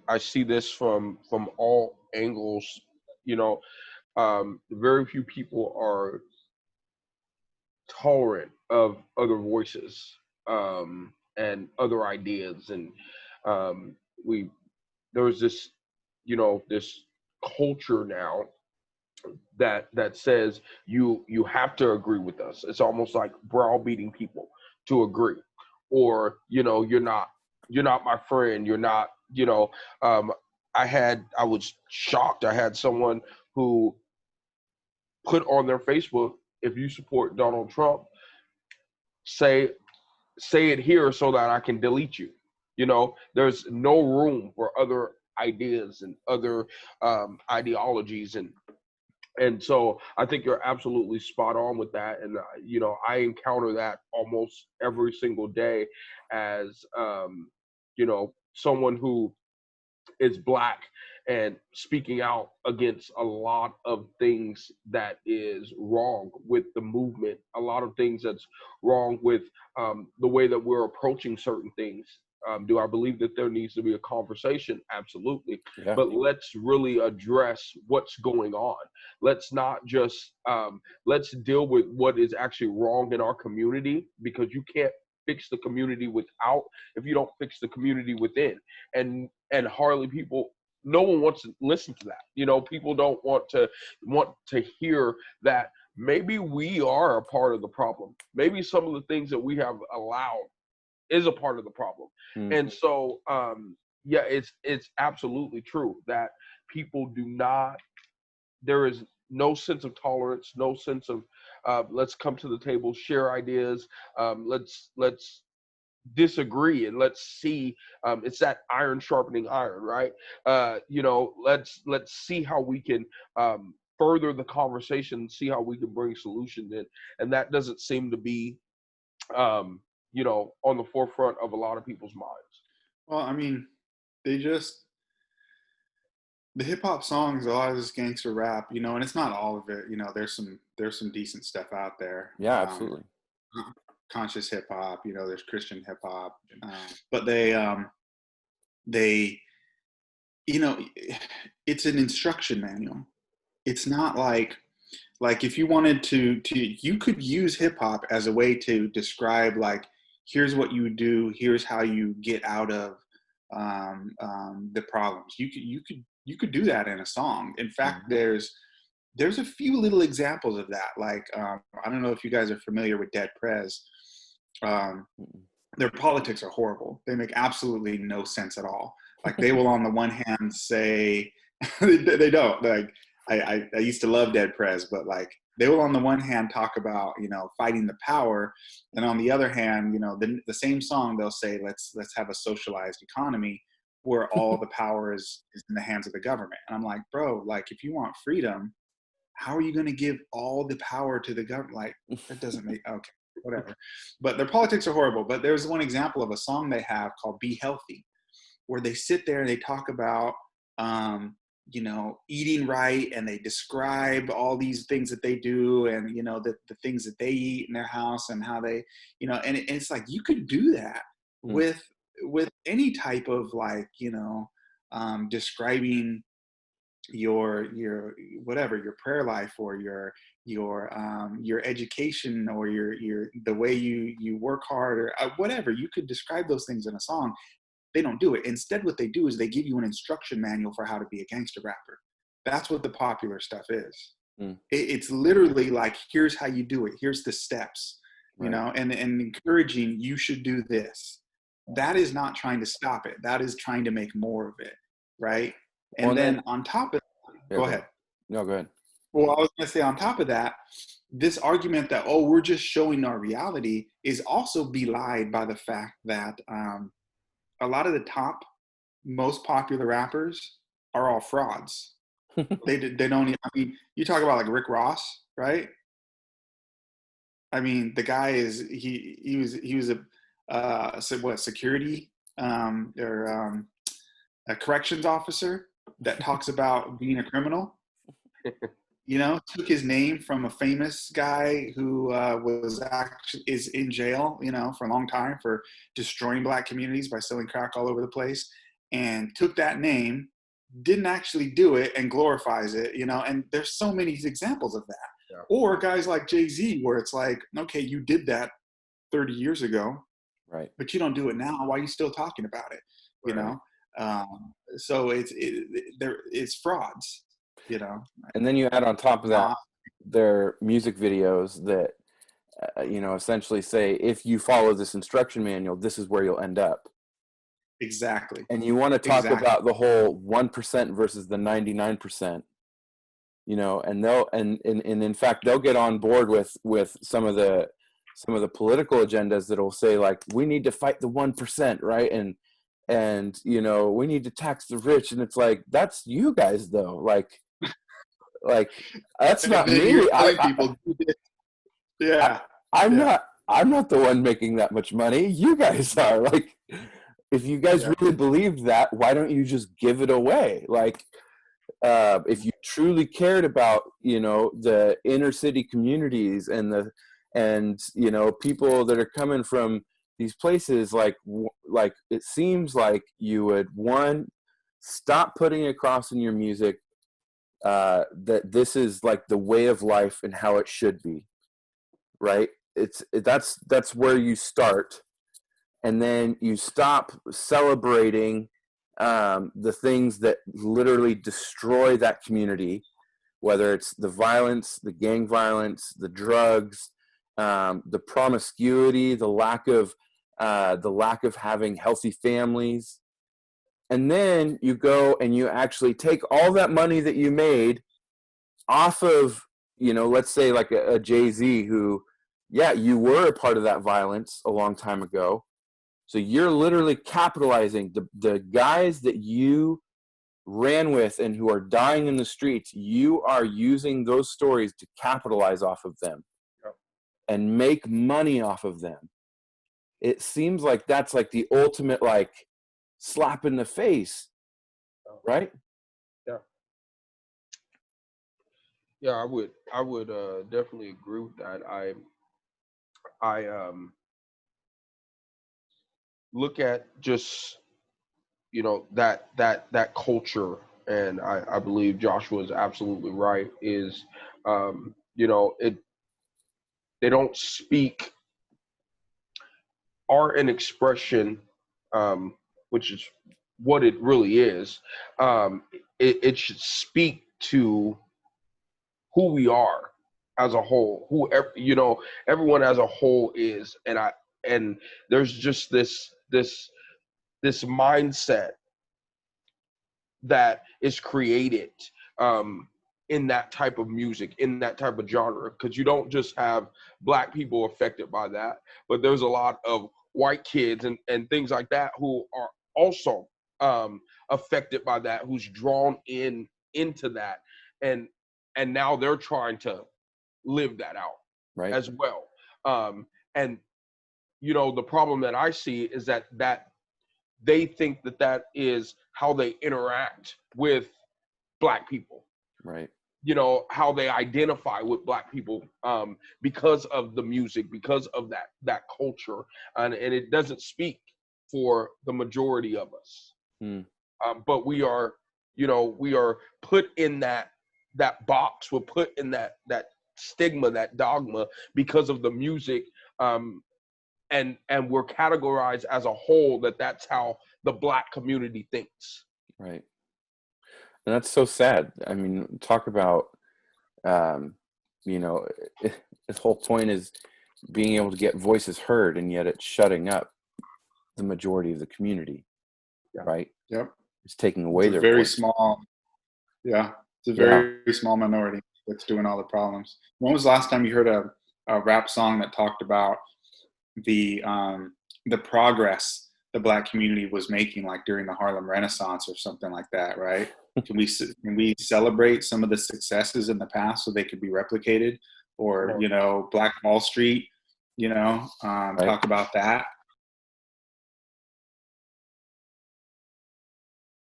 I see this from all angles. You know, very few people are tolerant of other voices and other ideas, and um, we there's this this culture now that says you have to agree with us. It's almost like browbeating people to agree, or you're not my friend. You're not. Um, I was shocked. I had someone who put on their Facebook, if you support Donald Trump, say say it here so that I can delete you. There's no room for other ideas and other ideologies, and so I think you're absolutely spot on with that. And I encounter that almost every single day as someone who is black and speaking out against a lot of things that is wrong with the movement, a lot of things that's wrong with the way that we're approaching certain things. Do I believe that there needs to be a conversation? Absolutely. Yeah. But let's really address what's going on. Let's not just let's deal with what is actually wrong in our community, because you can't fix the community without if you don't fix the community within. And hardly people, no one wants to listen to that. People don't want to hear that maybe we are a part of the problem. Maybe some of the things that we have allowed is a part of the problem. Mm. And so yeah, it's absolutely true that people do not, there is no sense of tolerance, no sense of let's come to the table, share ideas, let's disagree, and let's see. It's that iron sharpening iron, right? Let's see how we can further the conversation, see how we can bring solutions in, and that doesn't seem to be on the forefront of a lot of people's minds. Well, I mean, they just the hip hop songs, a lot of this gangster rap, and it's not all of it. There's some decent stuff out there. Yeah, absolutely. Conscious hip hop, there's Christian hip hop, but they, it's an instruction manual. It's not like if you wanted to you could use hip hop as a way to describe, like, here's what you do, here's how you get out of the problems. You could do that in a song. In fact, there's a few little examples of that. Like, I don't know if you guys are familiar with Dead Prez. Their politics are horrible. They make absolutely no sense at all. Like, they will on the one hand say, they don't. Like, I used to love Dead Prez, but like, they will on the one hand talk about, fighting the power, and on the other hand, the same song they'll say, let's have a socialized economy where all the power is in the hands of the government. And I'm like, bro, like, if you want freedom, how are you going to give all the power to the government? Like, that doesn't make, okay, whatever. But their politics are horrible. But there's one example of a song they have called Be Healthy, where they sit there and they talk about, eating right, and they describe all these things that they do, and, the things that they eat in their house, and how they, and it's like, you could do that with any type of, like, describing your whatever, your prayer life, or your education, or your the way you work hard, or whatever. You could describe those things in a song. They don't do it. Instead, what they do is they give you an instruction manual for how to be a gangster rapper. That's what the popular stuff is. It's literally like, here's how you do it, here's the steps, and encouraging, you should do this. That is not trying to stop it. That is trying to make more of it, right? And Well, then on top of yeah, go ahead. No, go ahead. Well, I was going to say, on top of that, this argument that, oh, we're just showing our reality, is also belied by the fact that a lot of the top, most popular rappers are all frauds. They don't even, I mean, you talk about like Rick Ross, right? I mean, the guy is, he was a security or a corrections officer that talks about being a criminal. Took his name from a famous guy who is in jail, for a long time for destroying black communities by selling crack all over the place. and took that name, didn't actually do it, and glorifies it, you know, and there's so many examples of that. Yeah. Or guys like Jay-Z, where it's like, okay, you did that 30 years ago, Right. but you don't do it now. Why are you still talking about it? You know? So it's frauds, you know? And then you add on top of that, their music videos that, you know, essentially say, if you follow this instruction manual, this is where you'll end up. Exactly. And you want to talk about the whole 1% versus the 99%, you know, and they'll, and in fact, they'll get on board with some of the political agendas that will say, like, we need to fight the 1%, right? And, you know, we need to tax the rich. And it's like, that's you guys though. Like that's not me. I'm not the one making that much money. You guys are. Like, if you guys really believed that, why don't you just give it away? Like, if you truly cared about, you know, the inner city communities and you know, people that are coming from these places, like it seems like you would, one, stop putting across in your music that this is like the way of life and how it should be, right? That's where you start, and then you stop celebrating the things that literally destroy that community, whether it's the violence, the gang violence, the drugs, the promiscuity, the lack of having healthy families. And then you go and you actually take all that money that you made off of, you know, let's say like a Jay-Z, who, yeah, you were a part of that violence a long time ago. So you're literally capitalizing the guys that you ran with and who are dying in the streets. You are using those stories to capitalize off of them and make money off of them. It seems like that's like the ultimate, like, slap in the face, right? Yeah, I would definitely agree with that. I look at just, you know, that culture, and I believe Joshua is absolutely right, is you know, they don't speak art and expression, which is what it really is. It should speak to who we are as a whole, whoever, you know, everyone as a whole is, and there's just this mindset that is created in that type of music, in that type of genre, because you don't just have Black people affected by that, but there's a lot of white kids and things like that who are also affected by that, who's drawn into that, and now they're trying to live that out, right, as well. And you know, the problem that I see is that they think that is how they interact with Black people, right? You know, how they identify with Black people, because of the music, because of that culture, and it doesn't speak for the majority of us. But we are, you know, we are put in that box. We're put in that stigma, that dogma, because of the music, and we're categorized as a whole that's how the Black community thinks. Right. And that's so sad. I mean, talk about, you know, the whole point is being able to get voices heard, and yet it's shutting up the majority of the community, right? Yep. It's taking away their very voice. Small. Yeah. It's a very small minority that's doing all the problems. When was the last time you heard a rap song that talked about the progress the Black community was making, like during the Harlem Renaissance or something like that, right? Can we celebrate some of the successes in the past so they could be replicated? Or, you know, Black Wall Street, you know, talk about that.